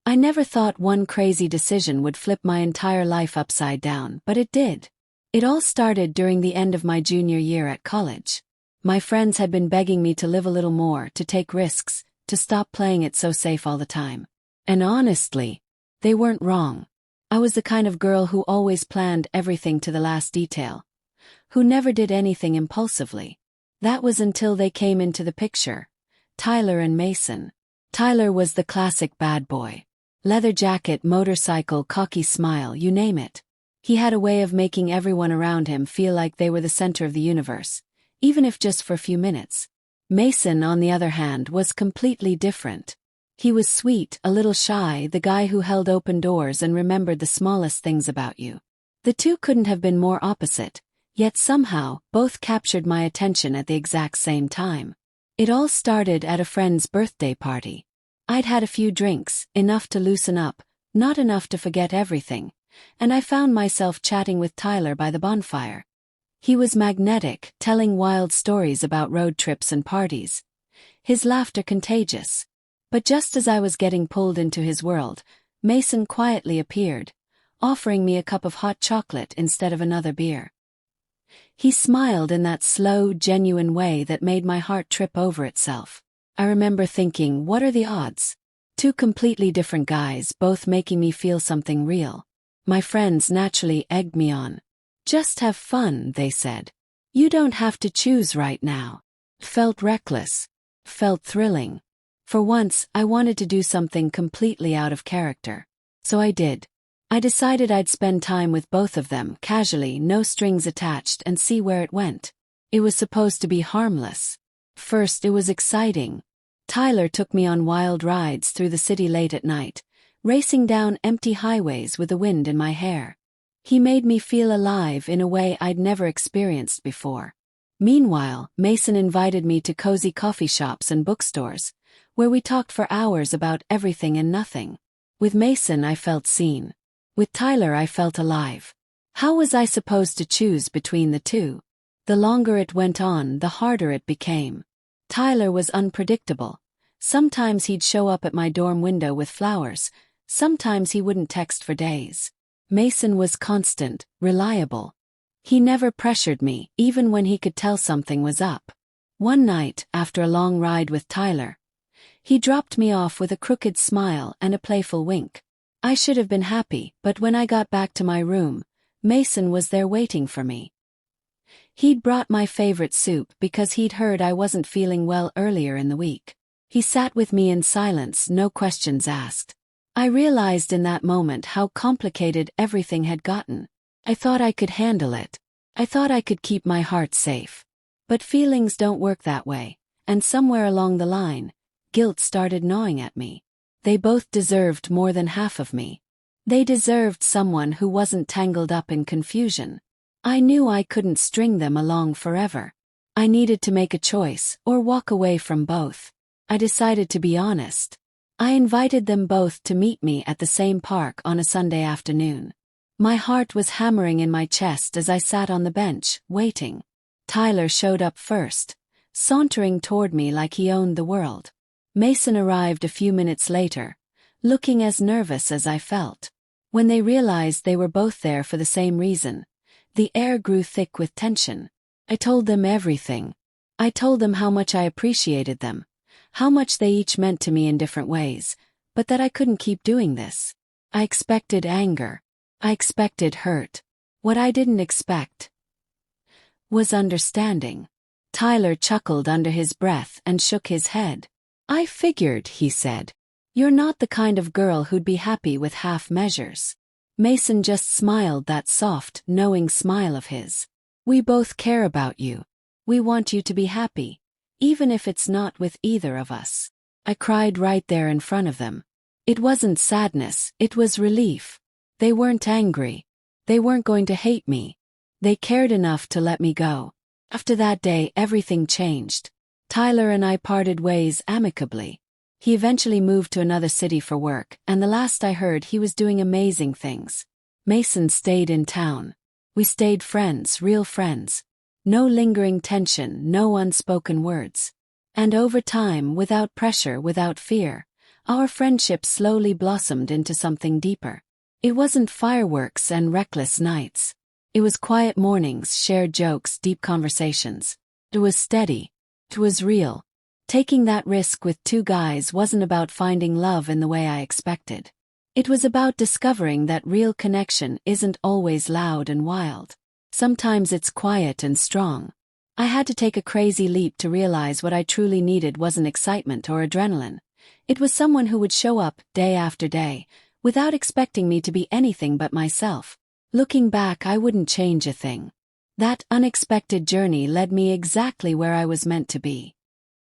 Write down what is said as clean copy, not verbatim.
I never thought one crazy decision would flip my entire life upside down, but it did. It all started during the end of my junior year at college. My friends had been begging me to live a little more, to take risks, to stop playing it so safe all the time. And honestly, they weren't wrong. I was the kind of girl who always planned everything to the last detail, who never did anything impulsively. That was until they came into the picture. Tyler and Mason. Tyler was the classic bad boy. Leather jacket, motorcycle, cocky smile, you name it. He had a way of making everyone around him feel like they were the center of the universe, even if just for a few minutes. Mason, on the other hand, was completely different. He was sweet, a little shy, the guy who held open doors and remembered the smallest things about you. The two couldn't have been more opposite, yet somehow, both captured my attention at the exact same time. It all started at a friend's birthday party. I'd had a few drinks, enough to loosen up, not enough to forget everything, and I found myself chatting with Tyler by the bonfire. He was magnetic, telling wild stories about road trips and parties. His laughter contagious. But just as I was getting pulled into his world, Mason quietly appeared, offering me a cup of hot chocolate instead of another beer. He smiled in that slow, genuine way that made my heart trip over itself. I remember thinking, what are the odds? Two completely different guys, both making me feel something real. My friends naturally egged me on. Just have fun, they said. You don't have to choose right now. Felt reckless. Felt thrilling. For once, I wanted to do something completely out of character. So I did. I decided I'd spend time with both of them, casually, no strings attached, and see where it went. It was supposed to be harmless. First, it was exciting. Tyler took me on wild rides through the city late at night, racing down empty highways with the wind in my hair. He made me feel alive in a way I'd never experienced before. Meanwhile, Mason invited me to cozy coffee shops and bookstores, where we talked for hours about everything and nothing. With Mason, I felt seen. With Tyler, I felt alive. How was I supposed to choose between the two? The longer it went on, the harder it became. Tyler was unpredictable. Sometimes he'd show up at my dorm window with flowers, sometimes he wouldn't text for days. Mason was constant, reliable. He never pressured me, even when he could tell something was up. One night, after a long ride with Tyler, he dropped me off with a crooked smile and a playful wink. I should have been happy, but when I got back to my room, Mason was there waiting for me. He'd brought my favorite soup because he'd heard I wasn't feeling well earlier in the week. He sat with me in silence, no questions asked. I realized in that moment how complicated everything had gotten. I thought I could handle it. I thought I could keep my heart safe. But feelings don't work that way, and somewhere along the line, guilt started gnawing at me. They both deserved more than half of me. They deserved someone who wasn't tangled up in confusion. I knew I couldn't string them along forever. I needed to make a choice, or walk away from both. I decided to be honest. I invited them both to meet me at the same park on a Sunday afternoon. My heart was hammering in my chest as I sat on the bench, waiting. Tyler showed up first, sauntering toward me like he owned the world. Mason arrived a few minutes later, looking as nervous as I felt. When they realized they were both there for the same reason, the air grew thick with tension. I told them everything. I told them how much I appreciated them, how much they each meant to me in different ways, but that I couldn't keep doing this. I expected anger. I expected hurt. What I didn't expect was understanding. Tyler chuckled under his breath and shook his head. I figured, he said. You're not the kind of girl who'd be happy with half measures. Mason just smiled that soft, knowing smile of his. We both care about you. We want you to be happy, even if it's not with either of us. I cried right there in front of them. It wasn't sadness, it was relief. They weren't angry. They weren't going to hate me. They cared enough to let me go. After that day, everything changed. Tyler and I parted ways amicably. He eventually moved to another city for work, and the last I heard he was doing amazing things. Mason stayed in town. We stayed friends, real friends. No lingering tension, no unspoken words. And over time, without pressure, without fear, Our friendship slowly blossomed into something deeper. It wasn't fireworks and reckless nights. It was quiet mornings, shared jokes, deep conversations. It was steady. It was real. Taking that risk with two guys wasn't about finding love in the way I expected. It was about discovering that real connection isn't always loud and wild. Sometimes it's quiet and strong. I had to take a crazy leap to realize what I truly needed wasn't excitement or adrenaline. It was someone who would show up day after day, without expecting me to be anything but myself. Looking back, I wouldn't change a thing. That unexpected journey led me exactly where I was meant to be.